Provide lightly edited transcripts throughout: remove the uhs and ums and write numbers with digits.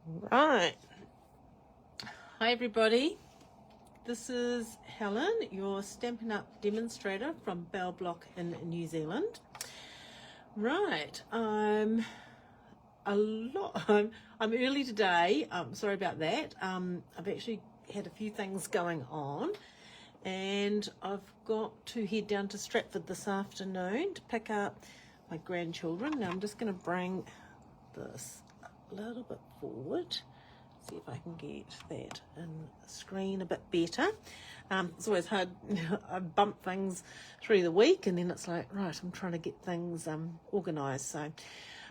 Right. Hi everybody. This is Helen, your Stampin' Up demonstrator from Bell Block in New Zealand. Right. I'm early today. Sorry about that. I've actually had a few things going on, and I've got to head down to Stratford this afternoon to pick up my grandchildren. Now I'm just going to bring this a little bit forward, see if I can get that in the screen a bit better. It's always hard. I bump things through the week and then it's like, right, I'm trying to get things organised. So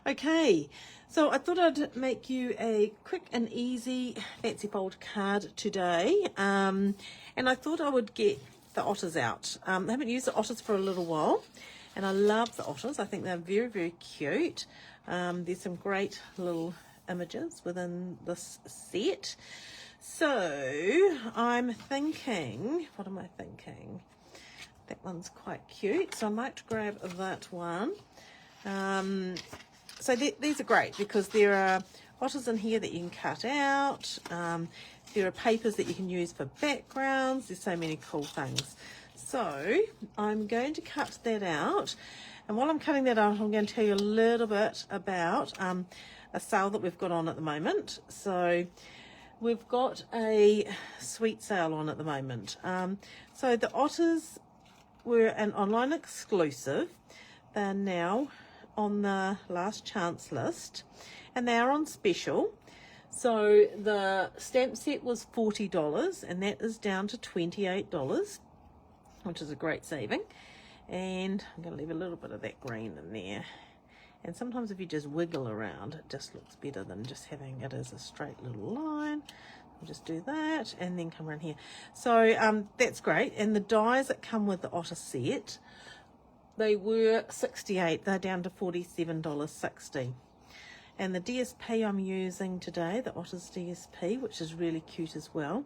okay, so I thought I'd make you a quick and easy fancy fold card today, and I thought I would get the otters out. I haven't used the otters for a little while, and I love the otters. I think they're very, very cute. There's some great little images within this set. So I'm thinking, what am I thinking? That one's quite cute, so I might grab that one. So these are great because there are otters in here that you can cut out. There are papers that you can use for backgrounds. There's so many cool things. So I'm going to cut that out. And while I'm cutting that out, I'm going to tell you a little bit about a sale that we've got on at the moment. So we've got a sweet sale on at the moment. So the otters were an online exclusive. They're now on the last chance list and they are on special. So the stamp set was $40 and that is down to $28, which is a great saving. And I'm going to leave a little bit of that green in there. And sometimes if you just wiggle around, it just looks better than just having it as a straight little line. I'll just do that and then come around here. So that's great. And the dies that come with the Otter set, they were $68. They're down to $47.60. And the DSP I'm using today, the Otter's DSP, which is really cute as well,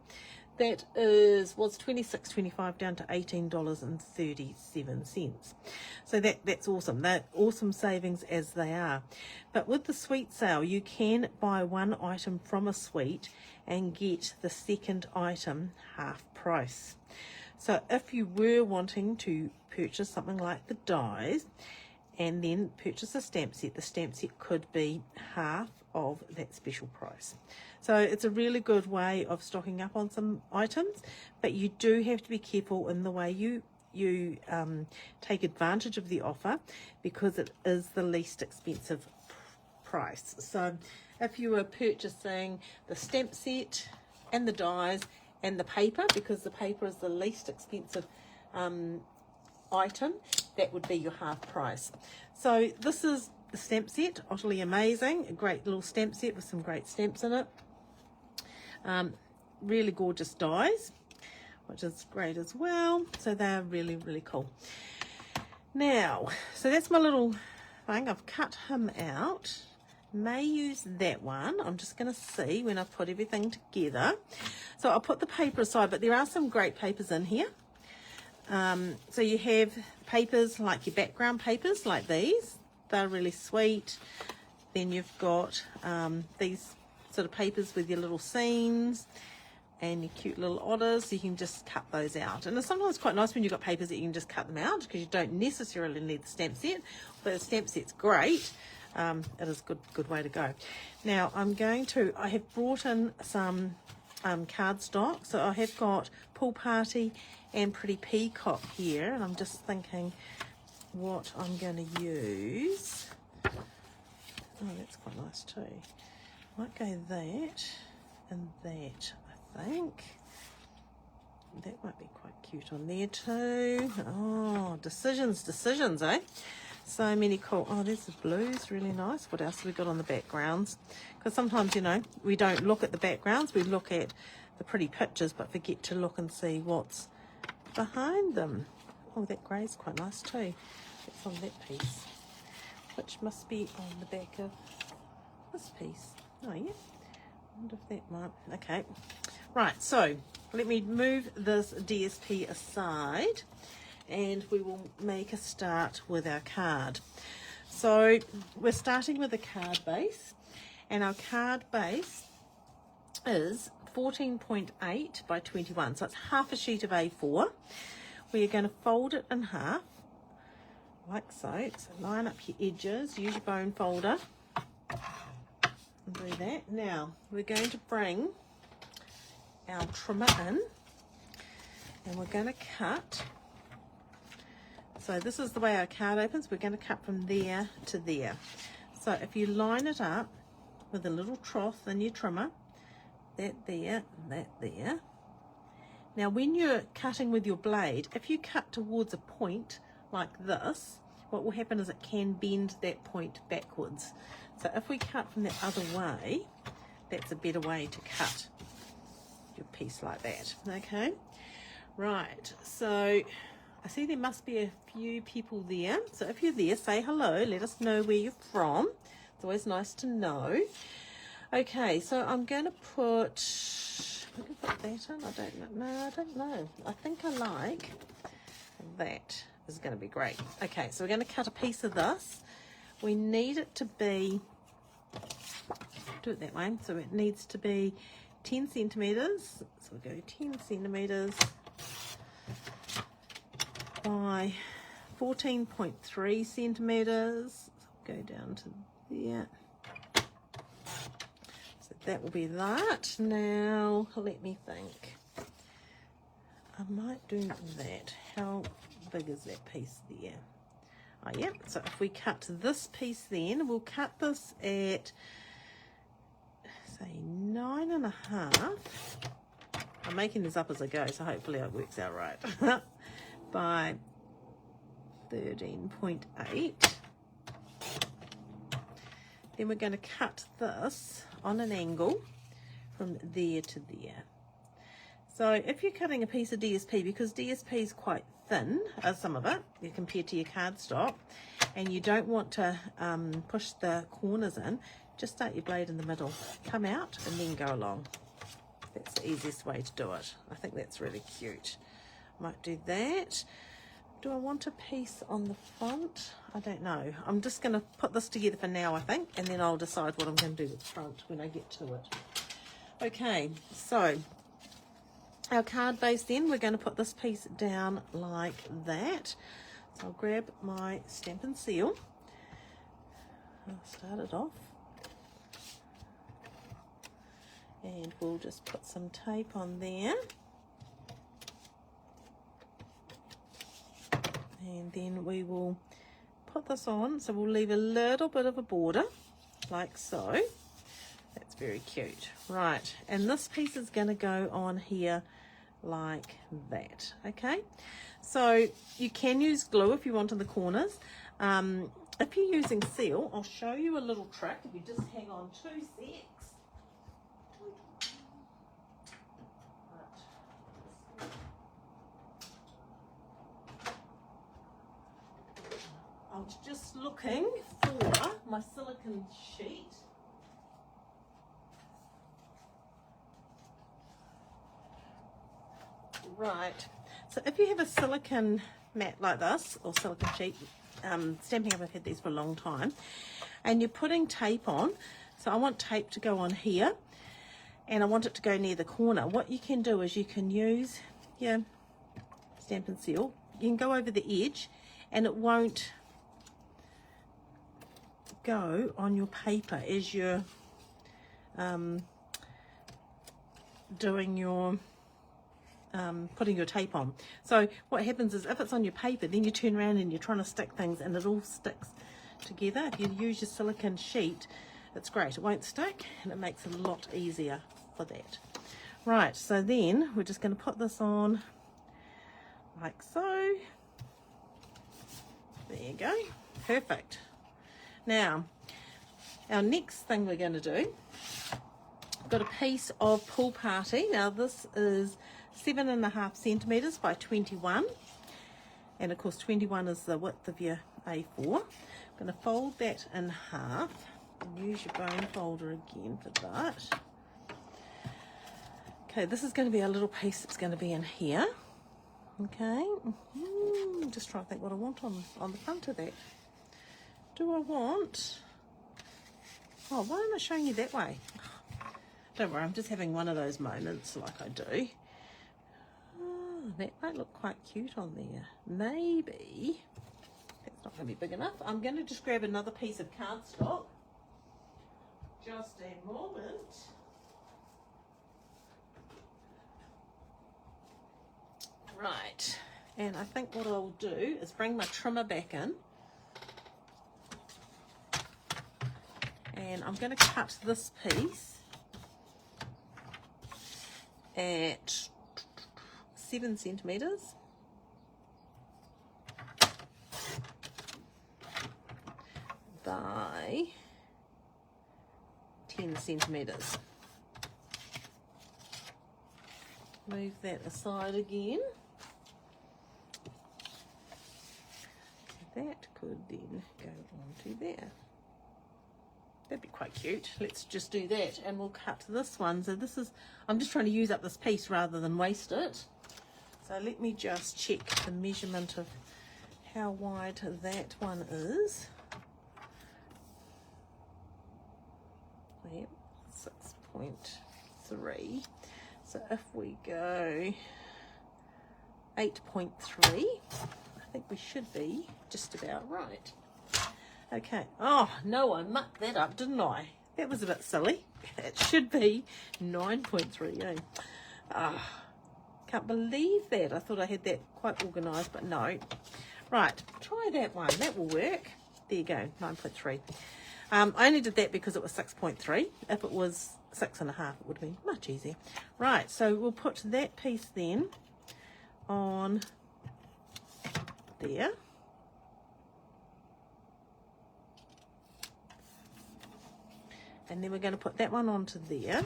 that was $26.25 down to $18.37. So that's awesome. They're awesome savings as they are. But with the suite sale, you can buy one item from a suite and get the second item half price. So if you were wanting to purchase something like the dies and then purchase a stamp set, the stamp set could be half of that special price. So it's a really good way of stocking up on some items, but you do have to be careful in the way you take advantage of the offer because it is the least expensive price. So if you were purchasing the stamp set and the dies and the paper, because the paper is the least expensive item, that would be your half price. So this is the stamp set, Otterly amazing, a great little stamp set with some great stamps in it. Really gorgeous dies, which is great as well. So they're really, really cool. Now, so that's my little thing. I've cut him out. May use that one. I'm just going to see when I put everything together. So I'll put the paper aside, but there are some great papers in here. So you have papers like your background papers like these. They're really sweet. Then you've got these sort of papers with your little scenes and your cute little otters. So you can just cut those out. And it's sometimes quite nice when you've got papers that you can just cut them out because you don't necessarily need the stamp set. But the stamp set's great. It is a good way to go. Now I have brought in some cardstock. So I have got Pool Party and Pretty Peacock here. And I'm just thinking what I'm going to use. Oh, that's quite nice too. Might go that and that, I think. That might be quite cute on there too. Oh, decisions, eh? So many cool. Oh, there's the blues, really nice. What else have we got on the backgrounds? Because sometimes, we don't look at the backgrounds. We look at the pretty pictures, but forget to look and see what's behind them. Oh, that grey's quite nice too. It's on that piece, which must be on the back of this piece. Oh, yeah. I wonder if that might. Okay. Right, so let me move this DSP aside and we will make a start with our card. So we're starting with a card base, and our card base is 14.8 by 21, so it's half a sheet of A4. We're going to fold it in half, like so. So line up your edges, use your bone folder, and do that. Now, we're going to bring our trimmer in, and we're going to cut. So this is the way our card opens. We're going to cut from there to there. So if you line it up with a little trough in your trimmer, that there, that there. Now when you're cutting with your blade, if you cut towards a point like this, what will happen is it can bend that point backwards. So if we cut from the other way, that's a better way to cut your piece like that. Okay, right, so I see there must be a few people there. So if you're there, say hello, let us know where you're from. It's always nice to know. Okay, so I'm going to put, I can put that in, I don't know, no, I don't know. I think I like that. Is going to be great. Okay, so we're going to cut a piece of this. We need it to be, do it that way, so it needs to be 10 centimetres. So we'll go 10 centimetres by 14.3 centimetres. So go down to there. So that will be that. Now, let me think. I might do that. How big is that piece there? Oh yeah, so if we cut this piece then, we'll cut this at, say, 9.5. I'm making this up as I go, so hopefully it works out right. By 13.8. Then we're going to cut this on an angle from there to there. So if you're cutting a piece of DSP, because DSP is quite thin, some of it, compared to your cardstock, and you don't want to push the corners in, just start your blade in the middle, come out, and then go along. That's the easiest way to do it. I think that's really cute. Might do that. Do I want a piece on the front? I don't know. I'm just going to put this together for now, I think, and then I'll decide what I'm going to do with the front when I get to it. Okay, so our card base then, we're going to put this piece down like that. So I'll grab my Stampin' Seal. I'll start it off. And we'll just put some tape on there. And then we will put this on. So we'll leave a little bit of a border, like so. That's very cute. Right, and this piece is going to go on here like that. Okay, so you can use glue if you want in the corners. If you're using seal, I'll show you a little trick. If you just hang on 2 secs. I was just looking for my silicone sheet. Right, so if you have a silicone mat like this, or silicone sheet, Stampin' Up, I've had these for a long time, and you're putting tape on, so I want tape to go on here, and I want it to go near the corner. What you can do is you can use your Stampin' Seal, you can go over the edge, and it won't go on your paper as you're doing your putting your tape on. So what happens is if it's on your paper, then you turn around and you're trying to stick things and it all sticks together. If you use your silicone sheet, it's great. It won't stick and it makes it a lot easier for that. Right, so then we're just going to put this on like so. There you go. Perfect. Now, our next thing we're going to do, I've got a piece of Pool Party. Now this is 7.5 centimetres by 21, and of course 21 is the width of your A4. I'm going to fold that in half and use your bone folder again for that. Okay, this is going to be a little piece that's going to be in here. Okay, just trying to think what I want on the front of that. Do I want, oh, why am I showing you that way? Don't worry, I'm just having one of those moments like I do. Oh, that might look quite cute on there. Maybe that's not going to be big enough. I'm going to just grab another piece of cardstock. Just a moment. Right, and I think what I'll do is bring my trimmer back in. And I'm going to cut this piece at 7 centimetres by 10 centimetres. Move that aside again. That could then go onto there. That'd be quite cute. Let's just do that, and we'll cut this one. So this is, I'm just trying to use up this piece rather than waste it. So let me just check the measurement of how wide that one is. Yep, 6.3. So if we go 8.3, I think we should be just about right. Okay. Oh, no, I mucked that up, didn't I? That was a bit silly. It should be 9.3, eh? Ah, can't believe that. I thought I had that quite organised, but no. Right, try that one. That will work. There you go, 9.3. I only did that because it was 6.3. If it was 6.5, it would have been much easier. Right, so we'll put that piece then on there. And then we're going to put that one onto there.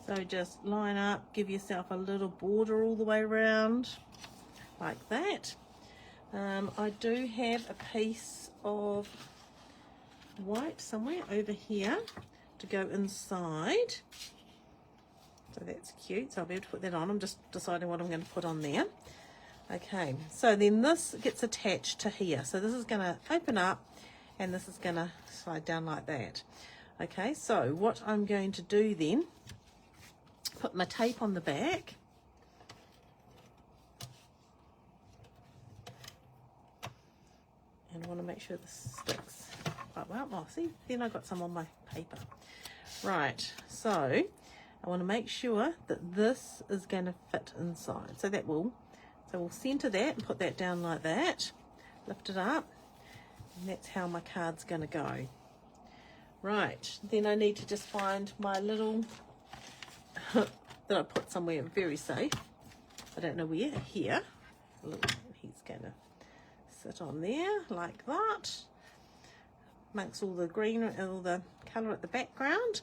So just line up, give yourself a little border all the way around, like that. I do have a piece of white somewhere over here to go inside. So that's cute, so I'll be able to put that on. I'm just deciding what I'm going to put on there. Okay, so then this gets attached to here. So this is going to open up and this is going to slide down like that. Okay, so what I'm going to do then, put my tape on the back. And I want to make sure this sticks quite well. Oh, see, then I got some on my paper. Right, so I want to make sure that this is going to fit inside. So we'll center that and put that down like that. Lift it up. And that's how my card's going to go. Right, then I need to just find my little, that I put somewhere very safe. I don't know where, here. He's going to sit on there like that. Amongst all the green, all the colour at the background.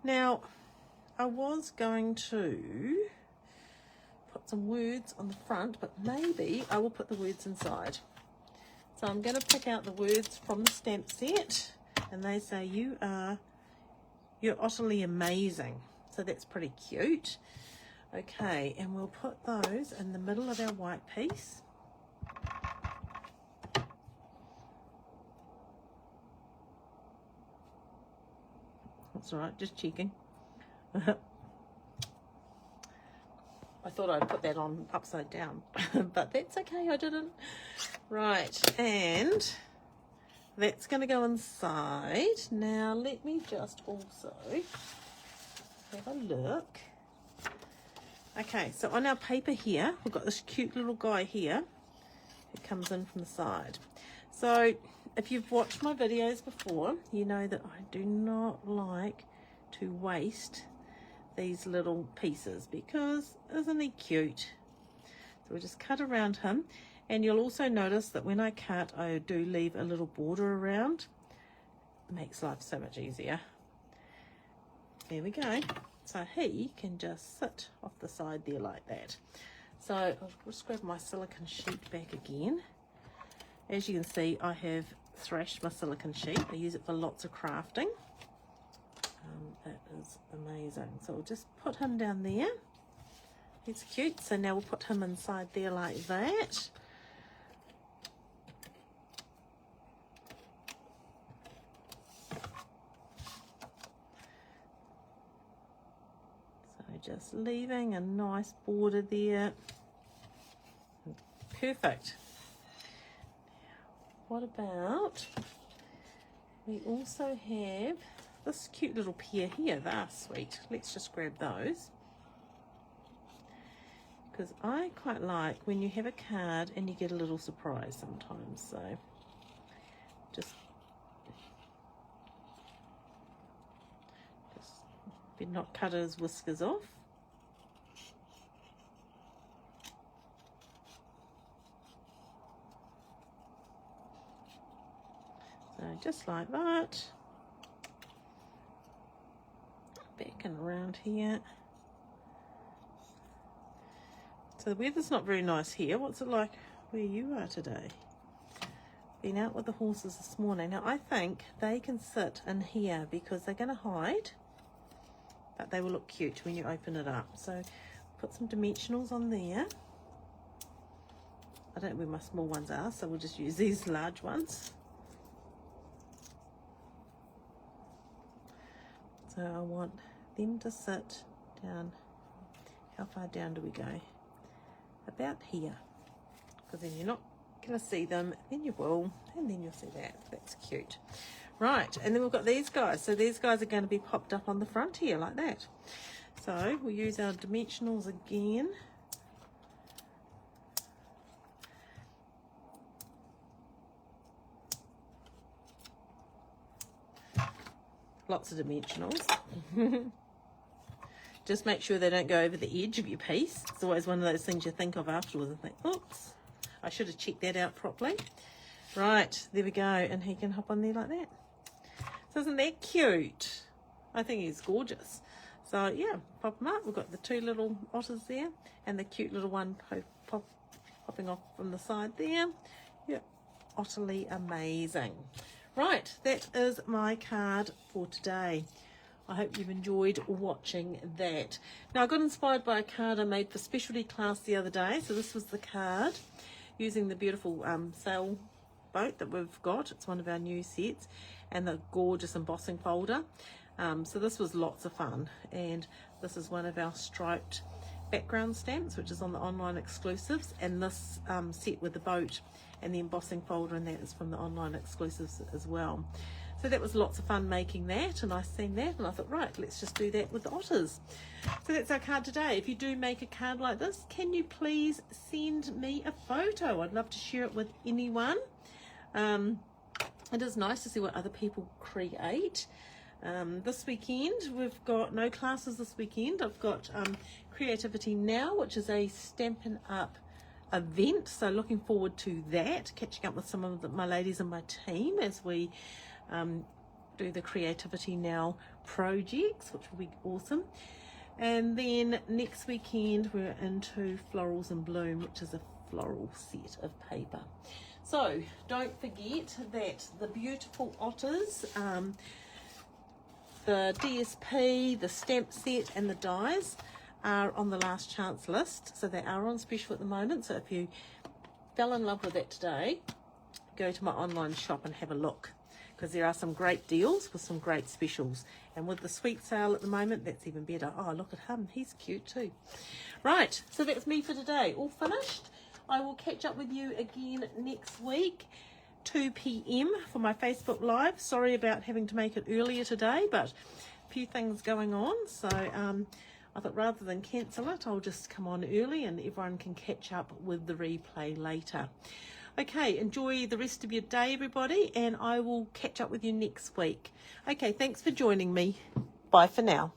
Now, I was going to put some words on the front, but maybe I will put the words inside. So I'm going to pick out the words from the stamp set, and they say, you're utterly amazing. So that's pretty cute. Okay, and we'll put those in the middle of our white piece. That's all right, just checking. I thought I'd put that on upside down, but that's okay, I didn't. Right, and that's going to go inside. Now let me just also have a look. Okay, so on our paper here, we've got this cute little guy here who comes in from the side. So if you've watched my videos before, you know that I do not like to waste these little pieces because isn't he cute? So we'll just cut around him, and you'll also notice that when I cut, I do leave a little border around. It makes life so much easier. There we go. So he can just sit off the side there like that. So I'll just grab my silicone sheet back again. As you can see, I have thrashed my silicone sheet. I use it for lots of crafting. That is amazing. So we'll just put him down there. He's cute. So now we'll put him inside there like that. just leaving a nice border there. Perfect. What about, we also have this cute little pair here. They're sweet. Let's just grab those. Because I quite like when you have a card and you get a little surprise sometimes. So just did not cut his whiskers off. So just like that. Back and around here. So the weather's not very nice here. What's it like where you are today? Been out with the horses this morning. Now I think they can sit in here because they're going to hide, but they will look cute when you open it up. So put some dimensionals on there. I don't know where my small ones are, so we'll just use these large ones. So I want them to sit down. How far down do we go? About here. Because then you're not going to see them, then you will, and then you'll see that. That's cute. Right, and then we've got these guys. So these guys are going to be popped up on the front here like that. So we'll use our dimensionals again. Lots of dimensionals. Just make sure they don't go over the edge of your piece. It's always one of those things you think of afterwards and think, oops, I should have checked that out properly. Right, there we go. And he can hop on there like that. So isn't that cute? I think he's gorgeous. So yeah, pop them up. We've got the two little otters there and the cute little one popping off from the side there. Yeah, Otterly amazing. Right, that is my card for today. I hope you've enjoyed watching that. Now, I got inspired by a card I made for specialty class the other day. So this was the card using the beautiful sail boat that we've got. It's one of our new sets, and the gorgeous embossing folder. So this was lots of fun, and this is one of our striped background stamps, which is on the online exclusives, and this set with the boat and the embossing folder, and that is from the online exclusives as well. So that was lots of fun making that, and I seen that and I thought, right, let's just do that with the otters. So that's our card today. If you do make a card like this, can you please send me a photo? I'd love to share it with anyone. It is nice to see what other people create. This weekend we've got no classes this weekend. I've got Creativity Now, which is a Stampin' Up event, so looking forward to that, catching up with some of my ladies in my team as we do the Creativity Now projects, which will be awesome. And then next weekend we're into Florals in Bloom, which is a floral set of paper. So don't forget that the beautiful otters, the DSP, the stamp set and the dies are on the last chance list, so they are on special at the moment. So if you fell in love with that today, go to my online shop and have a look, because there are some great deals with some great specials, and with the sweet sale at the moment, that's even better. Oh, look at him, he's cute too. Right, so that's me for today, all finished. I will catch up with you again next week, 2 p.m. for my Facebook Live. Sorry about having to make it earlier today, but a few things going on, so I thought rather than cancel it, I'll just come on early and everyone can catch up with the replay later. Okay, enjoy the rest of your day, everybody, and I will catch up with you next week. Okay, thanks for joining me. Bye for now.